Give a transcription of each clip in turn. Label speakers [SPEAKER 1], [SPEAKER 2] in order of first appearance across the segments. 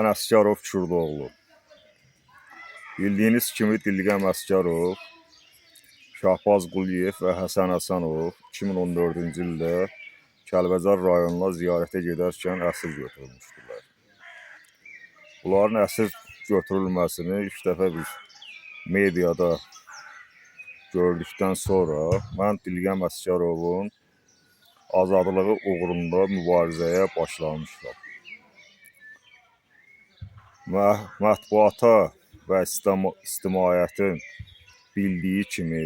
[SPEAKER 1] Mən Əsgərov Kürdoğlu. Bildiyiniz kimi Dilqəm Əsgərov, Şahbaz Quliyev və Həsən Həsənov 2014-cü ildə Kəlbəcər rayonuna ziyarətə gedərkən əsir götürülmüşdülər. Bunların əsir götürülməsini ilk dəfə biz mediada gördükdən sonra mən Dilqəm Əsgərovun azadlığı uğrunda mübarizəyə başlamışdım. Mətbuata və ictimaiyyətin bildiyi kimi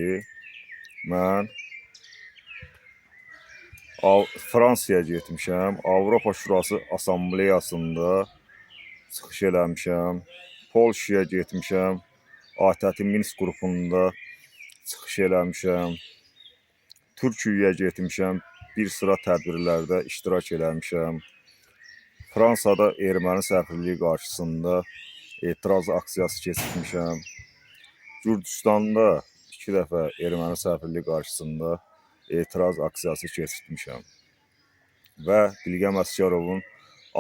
[SPEAKER 1] mən Fransaya getmişəm, Avropa Şurası Assambleyasında çıxış eləmişəm, Polşaya getmişəm, ATƏT Minsk qrupunda çıxış eləmişəm, Türkiyəyə getmişəm, bir sıra tədbirlərdə iştirak eləmişəm. Fransada erməni səfirliyi qarşısında etiraz aksiyası keçirmişəm. Gürcüstanda 2 dəfə erməni səfirliyi qarşısında etiraz aksiyası keçirmişəm. Və Dilqəm Əsgərovun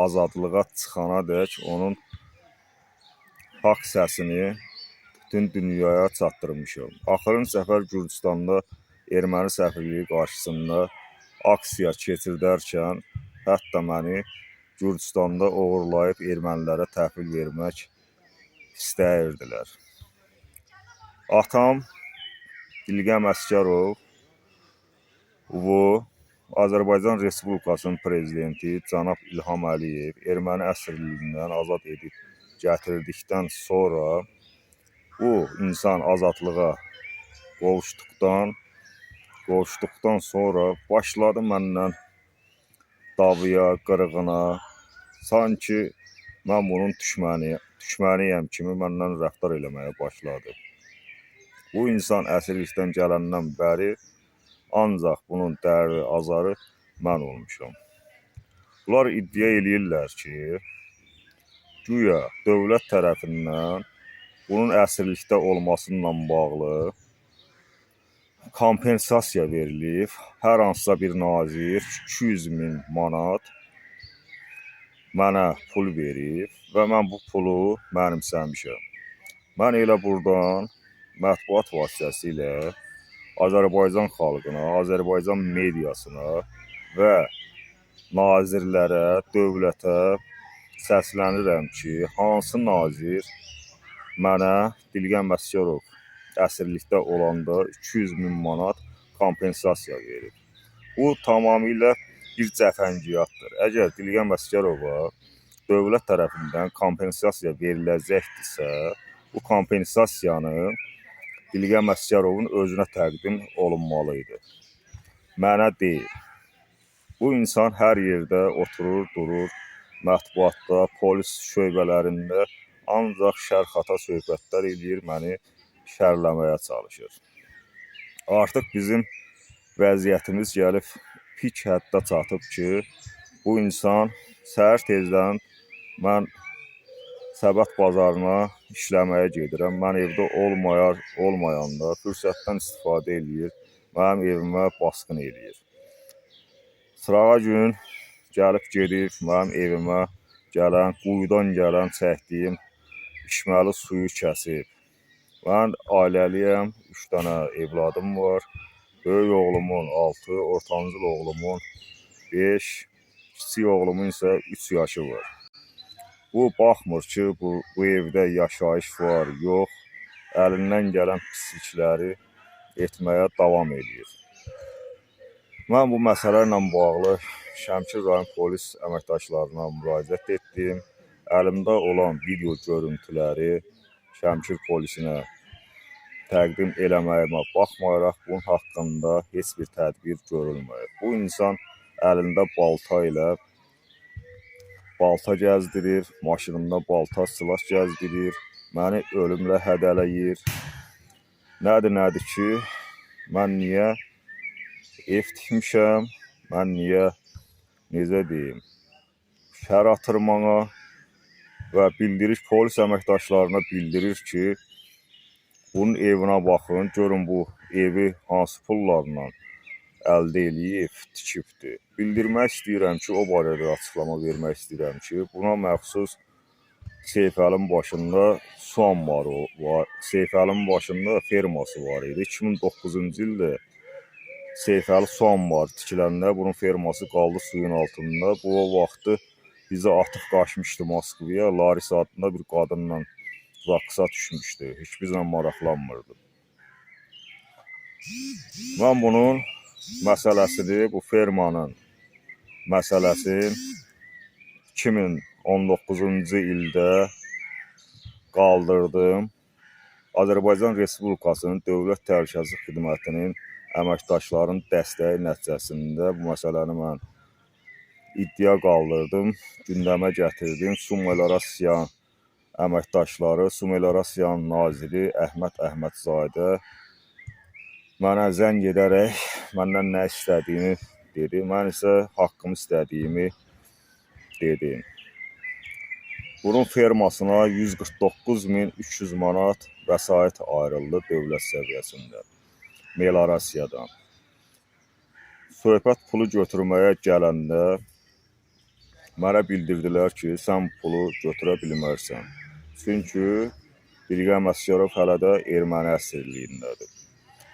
[SPEAKER 1] azadlığa çıxana dək onun haqq səsini bütün dünyaya çatdırmışam. Axırıncı səfər Gürcüstanda erməni səfirliyi qarşısında aksiya keçirdərkən hətta məni Gürcüstanda uğurlayıb ermənilərə təhvil vermək istəyirdilər. Atam Dilqəm Əsgərov bu Azərbaycan Respublikasının prezidenti cənab İlham Əliyev erməni əsirliyindən azad edib gətirdikdən sonra bu insan azadlığa qovuşduqdan sonra başladı məndən davaya, qırğına, sanki mən bunun düşməniyəm kimi məndən rəftar eləməyə başladı. Bu insan əsirlikdən gələndən bəri ancaq bunun dərdi, azarı mən olmuşam. Bunlar iddia eləyirlər ki, güya dövlət tərəfindən bunun əsirlikdə olmasıyla bağlı kompensasiya verilib. Hər hansısa bir nazir 200.000 manat mənə pul verib və mən bu pulu mənimsəmişəm. Mən elə buradan mətbuat vasitəsilə Azərbaycan xalqına, Azərbaycan mediasına və nazirlərə, dövlətə səslənirəm ki, hansı nazir mənə Dilqəm Əsgərov əsirlikdə olanda 200.000 manat kompensasiya verir. Bu tamamilə bir cəfəngiyatdır. Əgər Dilqəm Əsgərova dövlət tərəfindən kompensasiya veriləcəkdirsə, bu kompensasiyanı Dilqəm Əsgərovun özünə təqdim olunmalıydı. Mənə deyil. Bu insan hər yerdə oturur, durur, mətbuatda, polis şöbələrində ancaq şərxata söhbətlər eləyir, məni şərləməyə çalışır. Artıq bizim vəziyyətimiz gəlib pik həddə çatıb ki, bu insan səhər tezdən mən Səbət bazarına işləməyə gedirəm. Mən evdə olmayanda fürsətdən istifadə eləyir, mənim evimə basqın eləyir. Sırağa gün gəlib gedib mənim evimə gələn, quyudan gələn çəkdiyim içməli suyu kəsib. Mən ailəliyəm, 3 dənə evladım var. Böyük oğlumun 6, ortancıl oğlumun 5, kiçik oğlumun isə 3 yaşı var. Bu baxmır ki, bu evdə yaşayış var, yox. Əlindən gələn pislikləri etməyə davam edir. Mən bu məsələrlə bağlı Şəmkir rayon polis əməkdaşlarına müraciət etdim. Əlimdə olan video görüntüləri Şəmkir polisinə təqdim eləməyimə baxmayaraq bunun haqqında heç bir tədbir görülməyib. Bu insan əlində balta gəzdirir, maşınında balta silah gəzdirir, məni ölümlə hədələyir. Nədir ki, mən niyə ev tikmişəm, mən niyə, necə deyim, şər atırmana və bildirir, polis əməkdaşlarına bildirir ki, bunun evinə baxın, görün bu evi hansı pullarla əldə eləyib, tikibdir. Bildirmək istəyirəm ki, o barədə açıqlama vermək istəyirəm ki, buna məxsus Seyfəlin başında su anbarı var. Seyfəlin başında ferması var idi. 2009-cu ildə Seyfəli su anbarı tikiləndə bunun ferması qaldı suyun altında. Bu vaxtı bizi atıb qaçmışdı Moskvaya. Larisa adında bir qadınla zakısa düşmüşdü. Heç bizlə maraqlanmırdı. Mən bunun məsələsini, bu fermanın məsələsini 2019-cu ildə qaldırdım. Azərbaycan Respublikasının Dövlət Təhlükəsizlik Xidmətinin əməkdaşlarının dəstəyi nəticəsində bu məsələni mən iddia qaldırdım, gündəmə gətirdim. Sumelorasiyan əməkdaşları, Sumelorasiyan naziri Əhməd Əhmədzadə mənə zəng edərək məndən nə istədiyini dedi. Mən isə haqqımı istədiyimi dedim. Bunun fermasına 149.300 manat vəsait ayrıldı dövlət səviyyəsində, Melorasiyadan. Söhbət pulu götürməyə gələndə mənə bildirdilər ki, sən pulu götürə bilmərsən. Çünki Bilqəm Əsgərov hələ də erməni əsirliyindədir.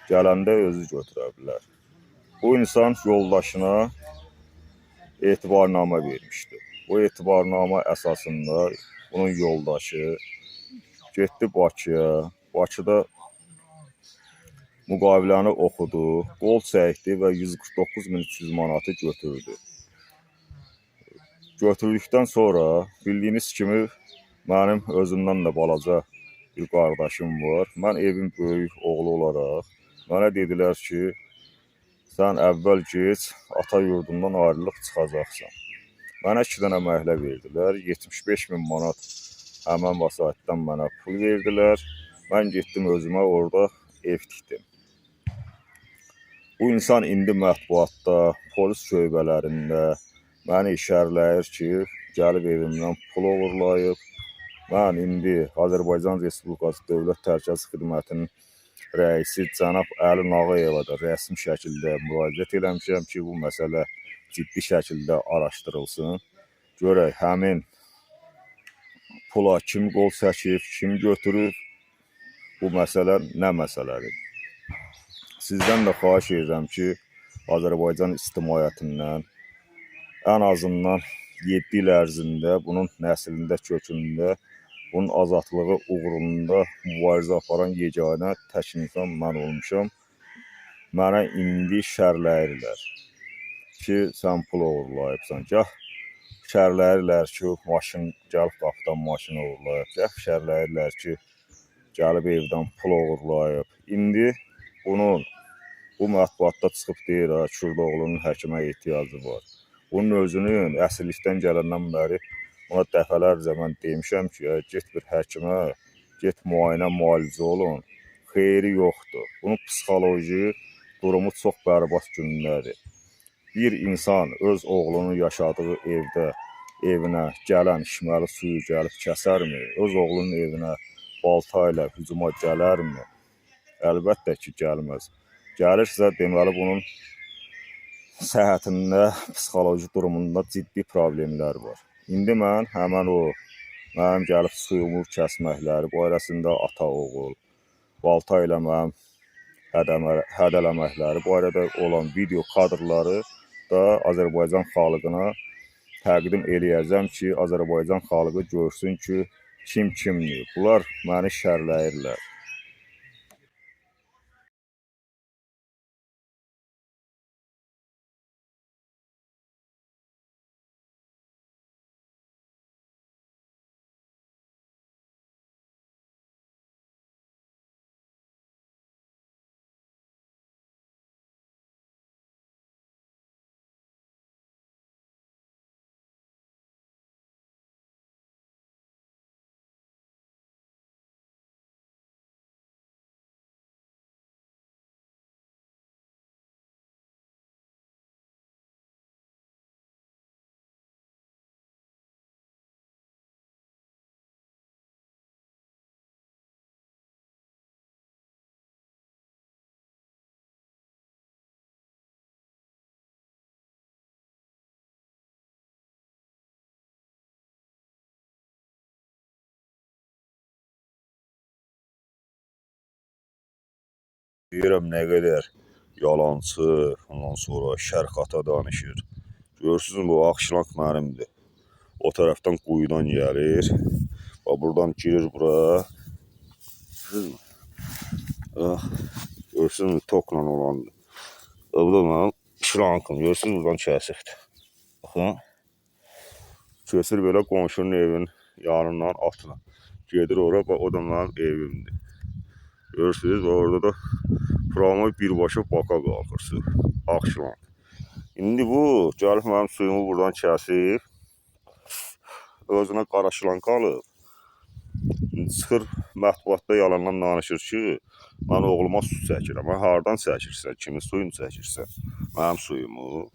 [SPEAKER 1] Gələndə özü götürə bilər. Bu insan yoldaşına etibarnamə vermişdi. Bu etibarnamə əsasında bunun yoldaşı getdi Bakıya. Bakıda müqaviləni oxudu, qol çəkdi və 149.300 manatı götürdü. Götürdükdən sonra bildiyiniz kimi mənim özümdən də balaca bir qardaşım var. Mən evin böyük oğlu olaraq mənə dedilər ki, sən əvvəl geç, ata yurdundan ayrılıb çıxacaqsan. Mənə 2 dənə məhlə verdilər, 75.000 manat həmən vəsaitdən mənə pul verdilər. Mən getdim özümə orada ev tikdim. Bu insan indi mətbuatda, polis şöbələrində məni işarələyir ki, gəlib evimdən pul oğurlayıb. Mən indi Azərbaycan Respublikası Dövlət Təhlükəsizlik Xidmətinin rəisi cənab Əli Nağıyeva da rəsmi şəkildə müraciət eləmişəm ki, bu məsələ ciddi şəkildə araşdırılsın. Görək, həmin pula kim qol çəkib, kim götürüb, bu məsələ nə məsələdir? Sizdən də xahiş edirəm ki, Azərbaycan ictimaiyyətindən ən azından 7 il ərzində bunun nəslində, kökündə, bunun azadlığı uğrunda mübarizə aparan yeganə tək insan mən olmuşam. Mənə indi şərləyirlər ki, sən pul oğurlayıbsan. Gəh şərləyirlər ki, maşın gəlib qapıdan maşın oğurlayıb. Gəh şərləyirlər ki, gəlib evdən pul oğurlayıb. İndi bunun bu mətbuatda çıxıb deyir, Kürdoğlunun həkimə ehtiyacı var. Bunun özünün əsirlikdən gələndən bəri ona dəfələrcə mən demişəm ki, get bir həkimə, get müayinə, müalicə olun. Xeyri yoxdur. Bunun psixoloji durumu çox bərbad gündədir. Bir insan öz oğlunun yaşadığı evdə evinə gələn içməli suyu gəlib kəsərmi? Öz oğlunun evinə balta ilə hücuma gələrmi? Əlbəttə ki, gəlməz. Gəlirsə, deməli bunun səhhətində, psixoloji durumunda ciddi problemlər var. İndi mən həmən o mənim gəlib suyumu kəsməkləri barəsində ata-oğul, balta ilə mənim hədələməkləri barədə olan video kadrları da Azərbaycan xalqına təqdim eləyəcəm ki, Azərbaycan xalqı görsün ki, kim kimdir. Bunlar məni şərləyirlər. Deyirəm nə qədər yalançı, ondan sonra şərxata danışır. Görürsünüz bu Akşenak mənimdir. O tərəfdən quyudan gəlir. Bax buradan girir bura. Görürsünüz tokla olandır. Bu da mənim şrankım. Görürsünüz buradan kəsiqdir. Baxın. Keçir belə qonşunun evinin yanından atla. Gedir ora, o da mənim evimdir. Görürsünüz, orada da Prama birbaşa baka qalxır. Akşenak. İndi bu gəlib mənim suyumu buradan kəsib. Özünə qaraşlanka alıb. Çıxır mətbuatda yalandan danışır ki, mən oğluma su çəkirəm. Hardan çəkirsən? Kimin suyunu çəkirsən? Mənim suyumu.